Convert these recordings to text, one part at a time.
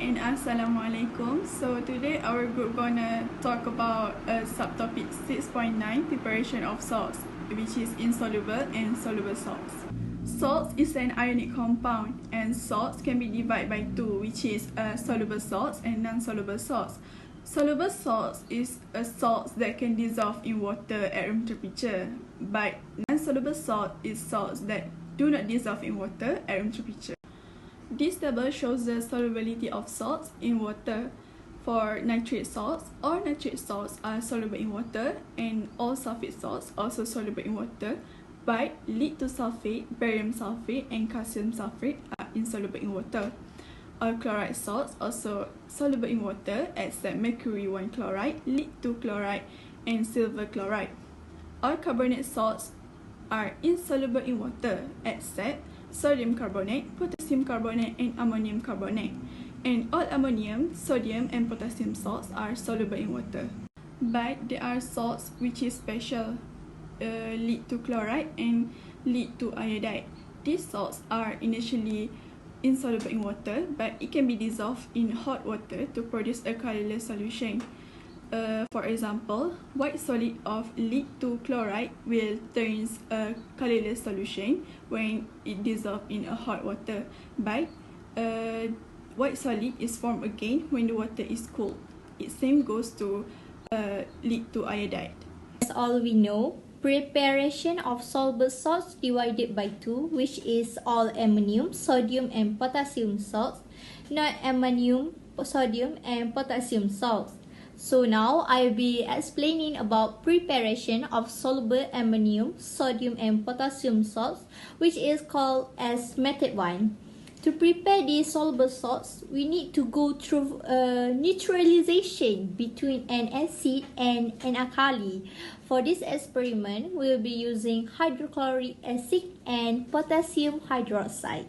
and Assalamualaikum. So today our group gonna talk about subtopic 6.9, preparation of salts, which is insoluble and soluble salts. Salts is an ionic compound, and salts can be divided by two, which is soluble salts and non-soluble salts. Soluble salts is salts that can dissolve in water at room temperature, but non-soluble salt is salts that do not dissolve in water at room temperature. This table shows the solubility of salts in water. For nitrate salts, all nitrate salts are soluble in water, and all sulfate salts also soluble in water, but lead to sulfate, barium sulfate, and calcium sulfate are insoluble in water. All chloride salts also soluble in water, except mercury 1 chloride, lead to chloride, and silver chloride. All carbonate salts are insoluble in water, except sodium carbonate, potassium carbonate, and ammonium carbonate. And all ammonium, sodium, and potassium salts are soluble in water. But there are salts which is special, lead to chloride and lead to iodide. These salts are initially insoluble in water, but it can be dissolved in hot water to produce a colorless solution. For example, white solid of lead to chloride will turn a colorless solution when it dissolves in a hot water, but white solid is formed again when the water is cooled. It same goes to lead to iodide. As all we know, preparation of soluble salts divided by two, which is all ammonium, sodium, and potassium salts, not ammonium, sodium, and potassium salts. So now I'll be explaining about preparation of soluble ammonium, sodium, and potassium salts, which is called as method 1. To prepare these soluble salts, we need to go through neutralization between an acid and an alkali. For this experiment, we'll be using hydrochloric acid and potassium hydroxide.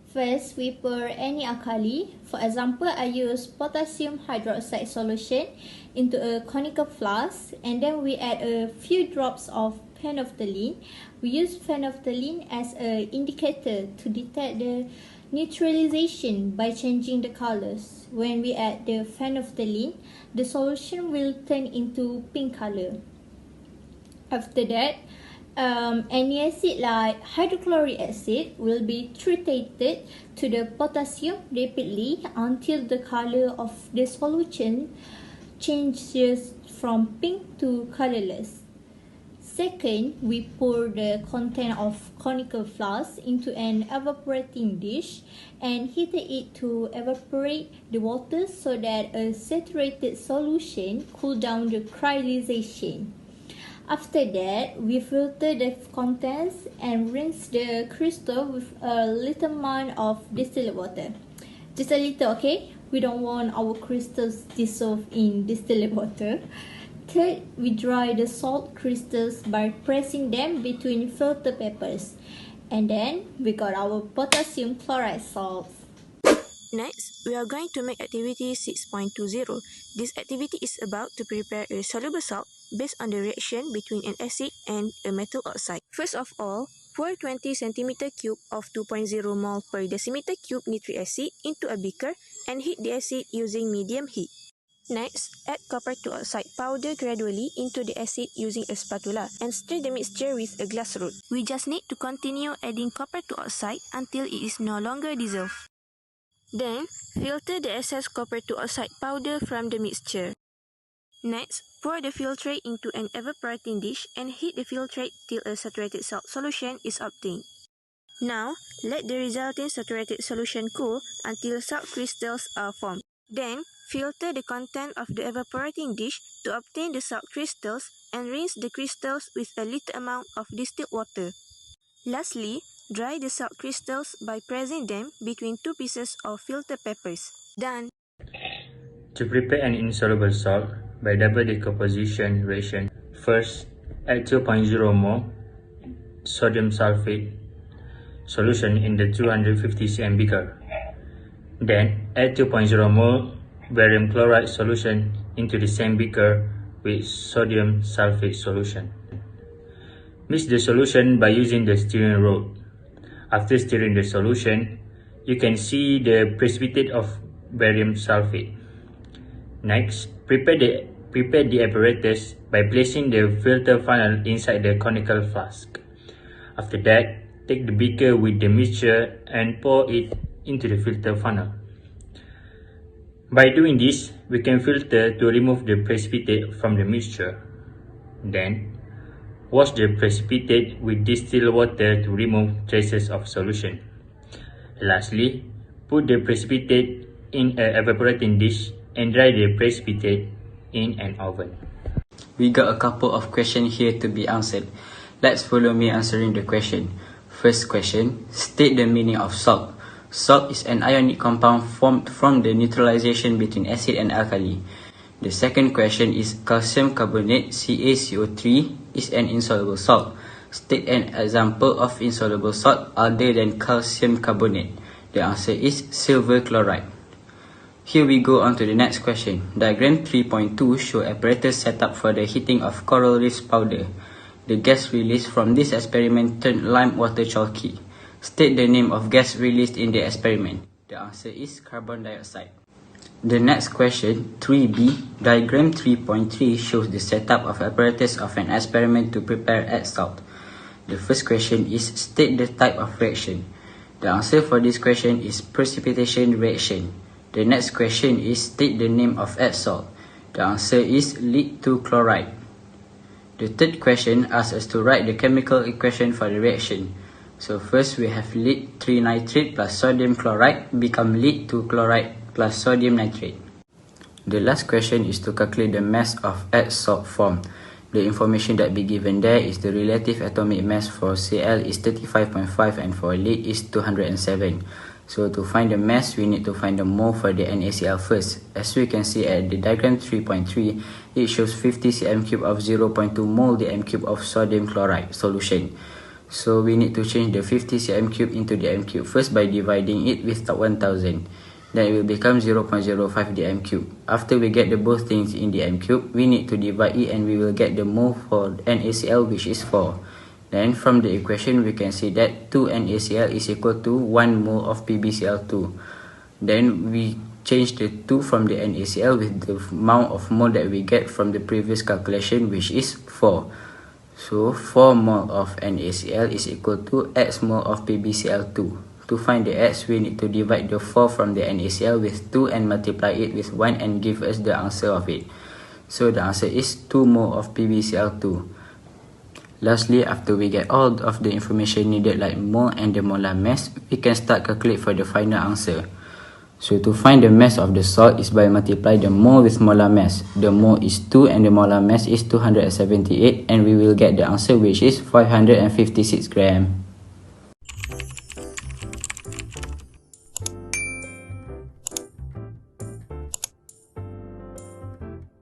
First, we pour any alkali. For example, I use potassium hydroxide solution into a conical flask, and then we add a few drops of phenolphthalein. We use phenolphthalein as an indicator to detect the neutralization by changing the colors. When we add the phenolphthalein, the solution will turn into pink color. After that, any acid like hydrochloric acid will be titrated to the potassium rapidly until the color of the solution changes from pink to colorless. Second, we pour the content of conical flask into an evaporating dish and heat it to evaporate the water so that a saturated solution cool down the crystallization. After that, we filter the contents and rinse the crystal with a little amount of distilled water. Just a little, okay? We don't want our crystals dissolved in distilled water. Third, we dry the salt crystals by pressing them between filter papers. And then, we got our potassium chloride salts. Next, we are going to make activity 6.20. This activity is about to prepare a soluble salt based on the reaction between an acid and a metal oxide. First of all, pour 20 cm³ of 2.0 mol per decimeter cube nitric acid into a beaker and heat the acid using medium heat. Next, add copper to oxide powder gradually into the acid using a spatula and stir the mixture with a glass rod. We just need to continue adding copper to oxide until it is no longer dissolved. Then, filter the excess copper to oxide powder from the mixture. Next, pour the filtrate into an evaporating dish and heat the filtrate till a saturated salt solution is obtained. Now, let the resulting saturated solution cool until salt crystals are formed. Then, filter the content of the evaporating dish to obtain the salt crystals and rinse the crystals with a little amount of distilled water. Lastly, dry the salt crystals by pressing them between two pieces of filter papers. Done! To prepare an insoluble salt by double decomposition reaction, first add 2.0 mol sodium sulfate solution in the 250 cm beaker. Then add 2.0 mol barium chloride solution into the same beaker with sodium sulfate solution. Mix the solution by using the stirring rod. After stirring the solution, you can see the precipitate of barium sulfate. Next, prepare the apparatus by placing the filter funnel inside the conical flask. After that, take the beaker with the mixture and pour it into the filter funnel. By doing this, we can filter to remove the precipitate from the mixture. Then, wash the precipitate with distilled water to remove traces of solution. Lastly, put the precipitate in an evaporating dish and dry the precipitate in an oven. We got a couple of questions here to be answered. Let's follow me answering the question. First question, state the meaning of salt. Salt is an ionic compound formed from the neutralization between acid and alkali. The second question is calcium carbonate CaCO3 is an insoluble salt. State an example of insoluble salt other than calcium carbonate. The answer is silver chloride. Here we go on to the next question. Diagram 3.2 show apparatus setup for the heating of coral reefs powder. The gas released from this experiment turned lime water chalky. State the name of gas released in the experiment. The answer is carbon dioxide. The next question, 3b, diagram 3.3 shows the setup of apparatus of an experiment to prepare add salt. The first question is state the type of reaction. The answer for this question is precipitation reaction. The next question is state the name of add salt. The answer is lead 2 chloride. The third question asks us to write the chemical equation for the reaction. So first we have lead 3 nitrate plus sodium chloride become lead 2 chloride plus sodium nitrate. The last question is to calculate the mass of add salt formed. The information that be given there is the relative atomic mass for Cl is 35.5 and for lead is 207. So to find the mass, we need to find the mole for the NaCl first. As we can see at the diagram 3.3, it shows 50 cm3 of 0.2 mole dm³ of sodium chloride solution. So we need to change the 50 cm3 into dm³ first by dividing it with 1000. Then it will become 0.05 dm³. After we get the both things in dm³, we need to divide it and we will get the mole for NaCl, which is 4. Then from the equation we can see that 2 NaCl is equal to 1 mole of PbCl2. Then we change the 2 from the NaCl with the amount of mole that we get from the previous calculation, which is 4. So 4 mole of NaCl is equal to X mole of PbCl2. To find the X, we need to divide the 4 from the NaCl with 2 and multiply it with 1 and give us the answer of it. So the answer is 2 mole of PbCl2. Lastly, after we get all of the information needed like mole and the molar mass, we can start calculate for the final answer. So to find the mass of the salt is by multiply the mole with molar mass. The mole is 2 and the molar mass is 278 and we will get the answer, which is 556 grams.